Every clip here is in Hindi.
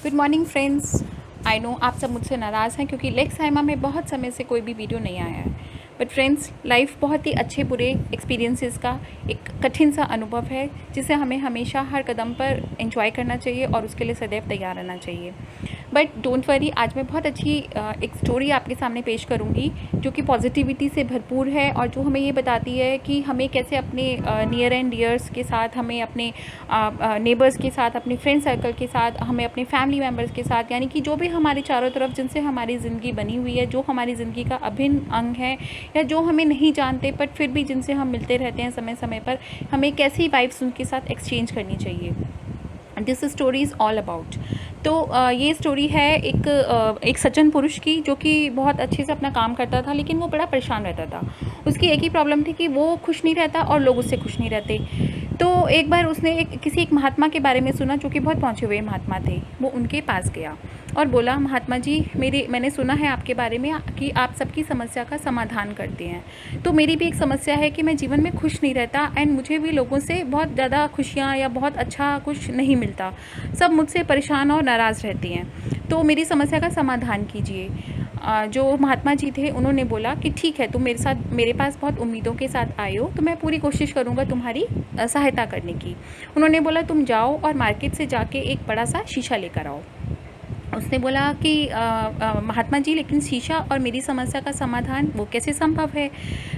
Good morning friends. I know आप सब मुझसे नाराज़ हैं क्योंकि लेक्स साइमा में बहुत समय से कोई भी वीडियो नहीं आया है। बट फ्रेंड्स, लाइफ बहुत ही अच्छे बुरे एक्सपीरियंसेस का एक कठिन सा अनुभव है जिसे हमें हमेशा हर कदम पर एंजॉय करना चाहिए और उसके लिए सदैव तैयार रहना चाहिए। बट डोंट वरी, आज मैं बहुत अच्छी एक स्टोरी आपके सामने पेश करूंगी जो कि पॉजिटिविटी से भरपूर है और जो हमें ये बताती है कि हमें कैसे अपने नियर एंड डियर्स के साथ, हमें अपने नेबर्स के साथ, अपने फ्रेंड सर्कल के साथ, हमें अपने फैमिली मेम्बर्स के साथ, यानी कि जो भी हमारे चारों तरफ जिनसे हमारी ज़िंदगी बनी हुई है, जो हमारी ज़िंदगी का अभिन्न अंग है या जो हमें नहीं जानते बट फिर भी जिनसे हम मिलते रहते हैं समय समय पर, हमें कैसी वाइब्स उनके साथ एक्सचेंज करनी चाहिए। This story is all about. तो ये स्टोरी है एक सज्जन पुरुष की जो कि बहुत अच्छे से अपना काम करता था, लेकिन वो बड़ा परेशान रहता था। उसकी एक ही प्रॉब्लम थी कि वो खुश नहीं रहता और लोग उससे खुश नहीं रहते। तो एक बार उसने किसी एक महात्मा के बारे में सुना जो कि बहुत पहुँचे हुए महात्मा थे। वो उनके पास गया और बोला, महात्मा जी, मैंने सुना है आपके बारे में कि आप सबकी समस्या का समाधान करते हैं। तो मेरी भी एक समस्या है कि मैं जीवन में खुश नहीं रहता एंड मुझे भी लोगों से बहुत ज़्यादा खुशियाँ या बहुत अच्छा कुछ नहीं मिलता। सब मुझसे परेशान और नाराज़ रहते हैं। तो मेरी समस्या का समाधान कीजिए। जो महात्मा जी थे उन्होंने बोला कि ठीक है, तुम मेरे पास बहुत उम्मीदों के साथ आए हो, तो मैं पूरी कोशिश करूँगा तुम्हारी सहायता करने की। उन्होंने बोला, तुम जाओ और मार्केट से जाके एक बड़ा सा शीशा लेकर आओ। उसने बोला कि महात्मा जी, लेकिन शीशा और मेरी समस्या का समाधान वो कैसे संभव है?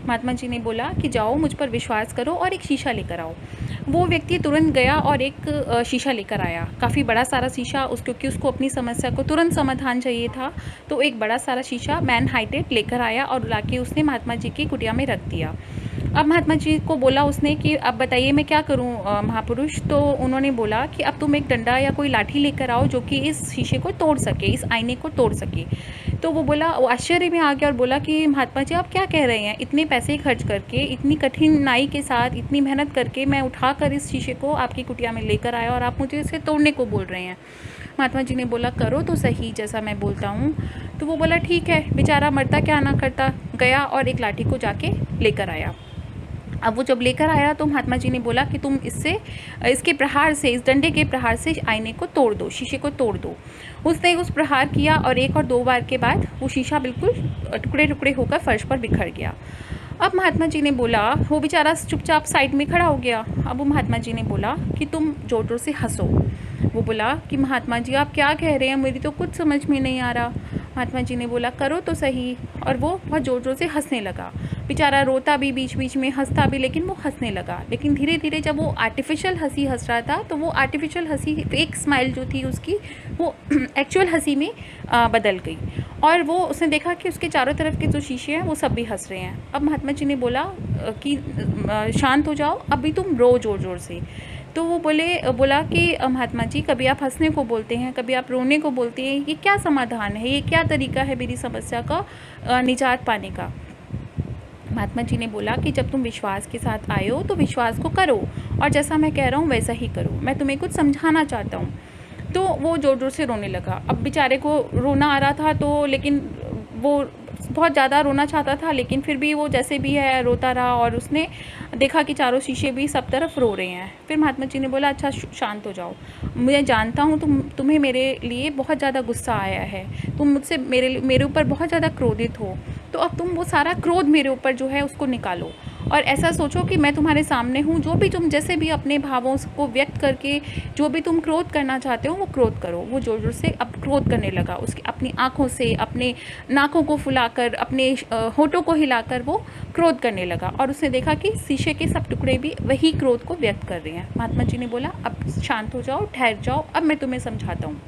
महात्मा जी ने बोला कि जाओ, मुझ पर विश्वास करो और एक शीशा लेकर आओ। वो व्यक्ति तुरंत गया और एक शीशा लेकर आया, काफ़ी बड़ा सारा शीशा, क्योंकि उसको अपनी समस्या को तुरंत समाधान चाहिए था। तो एक बड़ा सारा शीशा मैन हाइटेड लेकर आया और लाके उसने महात्मा जी की कुटिया में रख दिया। अब महात्मा जी को बोला उसने कि अब बताइए मैं क्या करूं महापुरुष? तो उन्होंने बोला कि अब तुम एक डंडा या कोई लाठी लेकर आओ जो कि इस शीशे को तोड़ सके, इस आईने को तोड़ सके। तो वो आश्चर्य में आ गया और बोला कि महात्मा जी, आप क्या कह रहे हैं? इतने पैसे खर्च करके, इतनी कठिनाई के साथ, इतनी मेहनत करके मैं उठाकर इस शीशे को आपकी कुटिया में लेकर आया और आप मुझे इसे तोड़ने को बोल रहे हैं। महात्मा जी ने बोला, करो तो सही जैसा मैं बोलता हूँ। तो वो बोला, ठीक है। बेचारा मरता क्या ना करता, गया और एक लाठी को जाके लेकर आया। अब वो जब लेकर आया तो महात्मा जी ने बोला कि तुम इसके प्रहार से, इस डंडे के प्रहार से आईने को तोड़ दो, शीशे को तोड़ दो। उसने उस प्रहार किया और एक और दो बार के बाद वो शीशा बिल्कुल टुकड़े टुकड़े होकर फर्श पर बिखर गया। अब महात्मा जी ने बोला, वो बेचारा चुपचाप साइड में खड़ा हो गया। अब वो महात्मा जी ने बोला कि तुम जोर जोर से हंसो। वो बोला कि महात्मा जी, आप क्या कह रहे हैं? मेरी तो कुछ समझ में नहीं आ रहा। महात्मा जी ने बोला, करो तो सही। और वो बहुत ज़ोर ज़ोर से हंसने लगा। बेचारा रोता भी बीच बीच में, हंसता भी, लेकिन वो हंसने लगा। लेकिन धीरे धीरे जब वो आर्टिफिशियल हंसी हंस रहा था तो वो आर्टिफिशियल हंसी, फेक स्माइल जो थी उसकी, वो एक्चुअल हंसी में बदल गई। और वो उसने देखा कि उसके चारों तरफ के जो शीशे हैं वो सब भी हंस रहे हैं। अब महात्मा जी ने बोला कि शांत हो जाओ, अभी तुम रो ज़ोर ज़ोर से। तो वो बोला कि महात्मा जी, कभी आप हंसने को बोलते हैं, कभी आप रोने को बोलते हैं, ये क्या समाधान है? ये क्या तरीका है मेरी समस्या का निजात पाने का? महात्मा जी ने बोला कि जब तुम विश्वास के साथ आए हो तो विश्वास को करो और जैसा मैं कह रहा हूँ वैसा ही करो। मैं तुम्हें कुछ समझाना चाहता हूँ। तो वो ज़ोर ज़ोर से रोने लगा। अब बेचारे को रोना आ रहा था, तो लेकिन वो बहुत ज़्यादा रोना चाहता था, लेकिन फिर भी वो जैसे भी है रोता रहा और उसने देखा कि चारों शीशे भी सब तरफ रो रहे हैं। फिर महात्मा जी ने बोला, अच्छा शांत हो जाओ, मैं जानता हूँ तुम्हें मेरे लिए बहुत ज़्यादा गुस्सा आया है, तुम मुझसे मेरे ऊपर बहुत ज़्यादा क्रोधित हो, तो अब तुम वो सारा क्रोध मेरे ऊपर जो है उसको निकालो और ऐसा सोचो कि मैं तुम्हारे सामने हूँ। जो भी तुम जैसे भी अपने भावों को व्यक्त करके जो भी तुम क्रोध करना चाहते हो वो क्रोध करो। वो जोर जोर से अब क्रोध करने लगा, उसकी अपनी आँखों से, अपने नाकों को फुलाकर, अपने होठों को हिलाकर वो क्रोध करने लगा और उसने देखा कि शीशे के सब टुकड़े भी वही क्रोध को व्यक्त कर रहे हैं। महात्मा जी ने बोला, अब शांत हो जाओ, ठहर जाओ, अब मैं तुम्हें समझाता हूँ।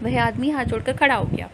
वह आदमी हाथ जोड़कर खड़ा हो गया।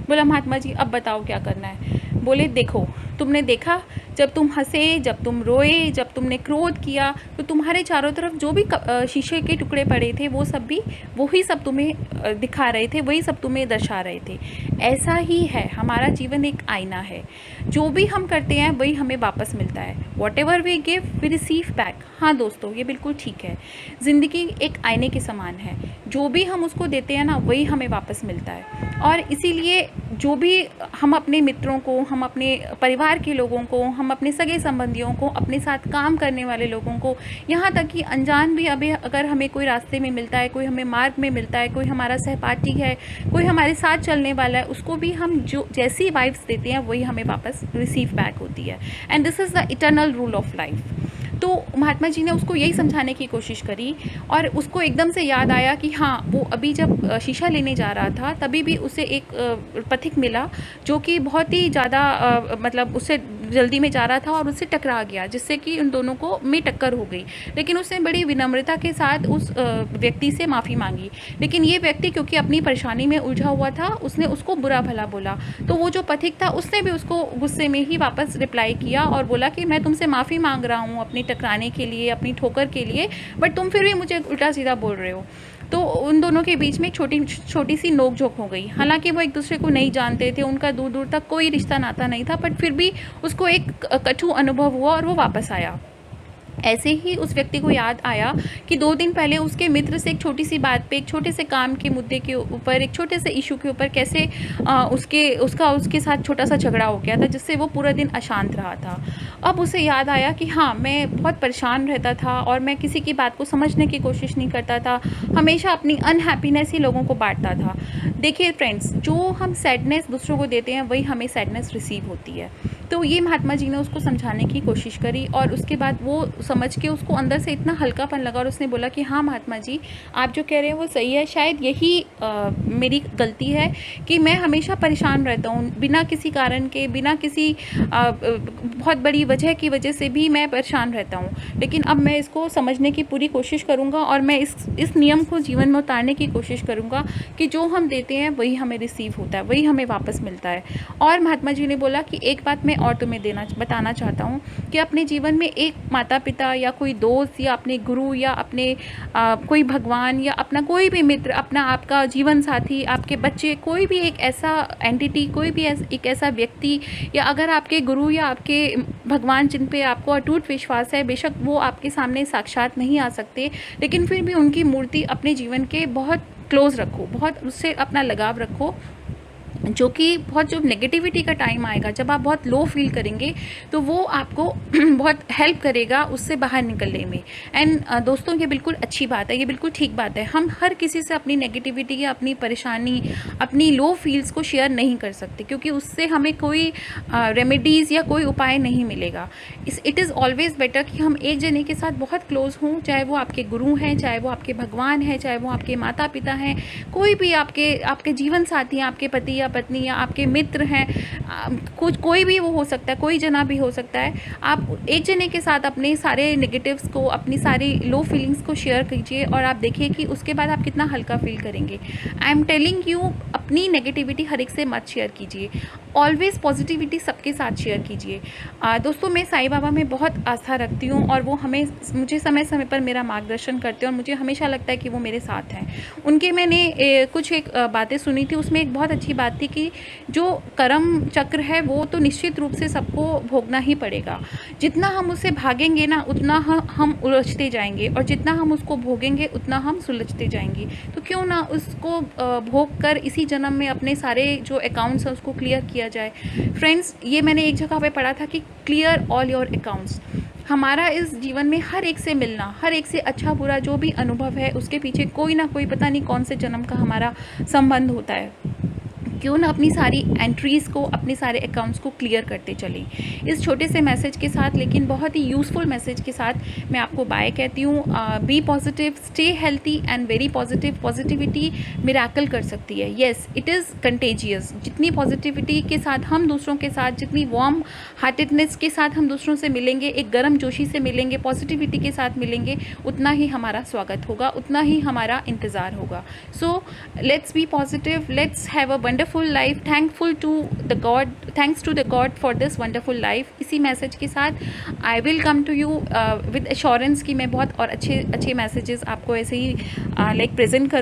बोला, महात्मा जी, अब बताओ क्या करना है? बोले, देखो, तुमने देखा, जब तुम हंसे, जब तुम रोए, जब तुमने क्रोध किया, तो तुम्हारे चारों तरफ जो भी शीशे के टुकड़े पड़े थे वो सब भी वही सब तुम्हें दिखा रहे थे, वही सब तुम्हें दर्शा रहे थे। ऐसा ही है, हमारा जीवन एक आईना है। जो भी हम करते हैं वही हमें वापस मिलता है। Whatever we give we receive back. हाँ दोस्तों, ये बिल्कुल ठीक है। ज़िंदगी एक आईने के समान है, जो भी हम उसको देते हैं ना वही हमें वापस मिलता है। और इसीलिए जो भी हम अपने मित्रों को, हम अपने परिवार परिवार के लोगों को, हम अपने सगे संबंधियों को, अपने साथ काम करने वाले लोगों को, यहाँ तक कि अनजान भी अभी अगर हमें कोई रास्ते में मिलता है, कोई हमें मार्ग में मिलता है, कोई हमारा सहपाठी है, कोई हमारे साथ चलने वाला है, उसको भी हम जो जैसी वाइब्स देते हैं वही हमें वापस रिसीव बैक होती है। And this is the eternal rule of life. तो महात्मा जी ने उसको यही समझाने की कोशिश करी और उसको एकदम से याद आया कि हाँ, वो अभी जब शीशा लेने जा रहा था तभी भी उसे एक पथिक मिला जो कि बहुत ही ज़्यादा मतलब उससे जल्दी में जा रहा था और उससे टकरा गया, जिससे कि उन दोनों को में टक्कर हो गई। लेकिन उसने बड़ी विनम्रता के साथ उस व्यक्ति से माफ़ी मांगी, लेकिन ये व्यक्ति क्योंकि अपनी परेशानी में उलझा हुआ था, उसने उसको बुरा भला बोला। तो वो जो पथिक था उसने भी उसको गुस्से में ही वापस रिप्लाई किया और बोला कि मैं तुमसे माफ़ी मांग रहा हूँ अपनी टकराने के लिए, अपनी ठोकर के लिए, बट तुम फिर भी मुझे उल्टा सीधा बोल रहे हो। तो उन दोनों के बीच में छोटी सी नोक झोंक हो गई। हालांकि वो एक दूसरे को नहीं जानते थे, उनका दूर दूर तक कोई रिश्ता नाता नहीं था, बट फिर भी उसको एक कटु अनुभव हुआ और वो वापस आया। ऐसे ही उस व्यक्ति को याद आया कि 2 दिन पहले उसके मित्र से एक छोटी सी बात पे, एक छोटे से काम के मुद्दे के ऊपर, एक छोटे से इशू के ऊपर कैसे उसके साथ छोटा सा झगड़ा हो गया था, जिससे वो पूरा दिन अशांत रहा था। अब उसे याद आया कि हाँ, मैं बहुत परेशान रहता था और मैं किसी की बात को समझने की कोशिश नहीं करता था, हमेशा अपनी अनहैप्पीनेस ही लोगों को बांटता था। देखिए फ्रेंड्स, जो हम सैडनेस दूसरों को देते हैं वही हमें सैडनेस रिसीव होती है। तो ये महात्मा जी ने उसको समझाने की कोशिश करी और उसके बाद वो समझ के उसको अंदर से इतना हल्कापन लगा और उसने बोला कि हाँ महात्मा जी, आप जो कह रहे हैं वो सही है, शायद यही मेरी गलती है कि मैं हमेशा परेशान रहता हूँ, बिना किसी कारण के, बिना किसी बहुत बड़ी वजह की वजह से भी मैं परेशान रहता हूँ। लेकिन अब मैं इसको समझने की पूरी कोशिश करूँगा और मैं इस नियम को जीवन में उतारने की कोशिश करूँगा कि जो हम देते हैं वही हमें रिसीव होता है, वही हमें वापस मिलता है। और महात्मा जी ने बोला कि एक बात मैं और तुम्हें बताना चाहता हूँ कि अपने जीवन में एक माता पिता या कोई दोस्त या अपने गुरु या अपने कोई भगवान या अपना कोई भी मित्र, अपना आपका जीवन साथी, आपके बच्चे, कोई भी एक ऐसा एंटिटी, कोई भी एक ऐसा व्यक्ति, या अगर आपके गुरु या आपके भगवान जिन पे आपको अटूट विश्वास है, बेशक वो आपके सामने साक्षात नहीं आ सकते, लेकिन फिर भी उनकी मूर्ति अपने जीवन के बहुत क्लोज रखो, बहुत उससे अपना लगाव रखो, जो कि बहुत जो नेगेटिविटी का टाइम आएगा, जब आप बहुत लो फील करेंगे तो वो आपको बहुत हेल्प करेगा उससे बाहर निकलने में। एंड दोस्तों, ये बिल्कुल अच्छी बात है, ये बिल्कुल ठीक बात है। हम हर किसी से अपनी नेगेटिविटी या अपनी परेशानी, अपनी लो फील्स को शेयर नहीं कर सकते, क्योंकि उससे हमें कोई रेमेडीज़ या कोई उपाय नहीं मिलेगा। इट इज़ ऑलवेज़ बेटर कि हम एक जने के साथ बहुत क्लोज हों, चाहे वो आपके गुरु हैं, चाहे वो आपके भगवान हैं, चाहे वो आपके माता पिता हैं, कोई भी आपके जीवन साथी हैं, आपके पति या पत्नी या आपके मित्र हैं, कोई भी वो हो सकता है, कोई जना भी हो सकता है। आप एक जने के साथ अपने सारे नेगेटिव्स को, अपनी सारी लो फीलिंग्स को शेयर कीजिए और आप देखिए कि उसके बाद आप कितना हल्का फील करेंगे। आई एम टेलिंग यू, अपनी नेगेटिविटी हर एक से मत शेयर कीजिए, ऑलवेज़ पॉजिटिविटी सबके साथ शेयर कीजिए। दोस्तों, मैं साईं बाबा में बहुत आस्था रखती हूँ और वो मुझे समय समय पर मेरा मार्गदर्शन करते हैं और मुझे हमेशा लगता है कि वो मेरे साथ हैं। उनके मैंने कुछ एक बातें सुनी थी, उसमें एक बहुत अच्छी बात थी कि जो कर्म चक्र है वो तो निश्चित रूप से सबको भोगना ही पड़ेगा। जितना हम उससे भागेंगे ना, उतना हम उलझते जाएंगे, और जितना हम उसको भोगेंगे उतना हम सुलझते जाएंगे। तो क्यों ना उसको भोग कर इसी जन्म में अपने सारे जो अकाउंट्स हैं उसको क्लियर किया जाए। फ्रेंड्स, ये मैंने एक जगह पे पढ़ा था कि क्लियर ऑल योर अकाउंट्स। हमारा इस जीवन में हर एक से मिलना, हर एक से अच्छा बुरा जो भी अनुभव है, उसके पीछे कोई ना कोई, पता नहीं कौन से जन्म का हमारा संबंध होता है। क्यों ना अपनी सारी एंट्रीज़ को, अपने सारे अकाउंट्स को क्लियर करते चलें। इस छोटे से मैसेज के साथ, लेकिन बहुत ही यूज़फुल मैसेज के साथ मैं आपको बाय कहती हूँ। Be positive, stay healthy and very positive. Positivity miracle कर सकती है। Yes, it is contagious. जितनी पॉजिटिविटी के साथ हम दूसरों के साथ, जितनी वार्म हार्टेडनेस के साथ हम दूसरों से मिलेंगे, एक गर्म जोशी से मिलेंगे, पॉजिटिविटी के साथ मिलेंगे, उतना ही हमारा स्वागत होगा, उतना ही हमारा इंतज़ार होगा। So let's be positive, let's have a wonderful life, thanks to the God for this wonderful life. इसी मैसेज के साथ I will come to you with assurance कि मैं बहुत और अच्छे मैसेजेस आपको ऐसे ही लाइक प्रेजेंट कर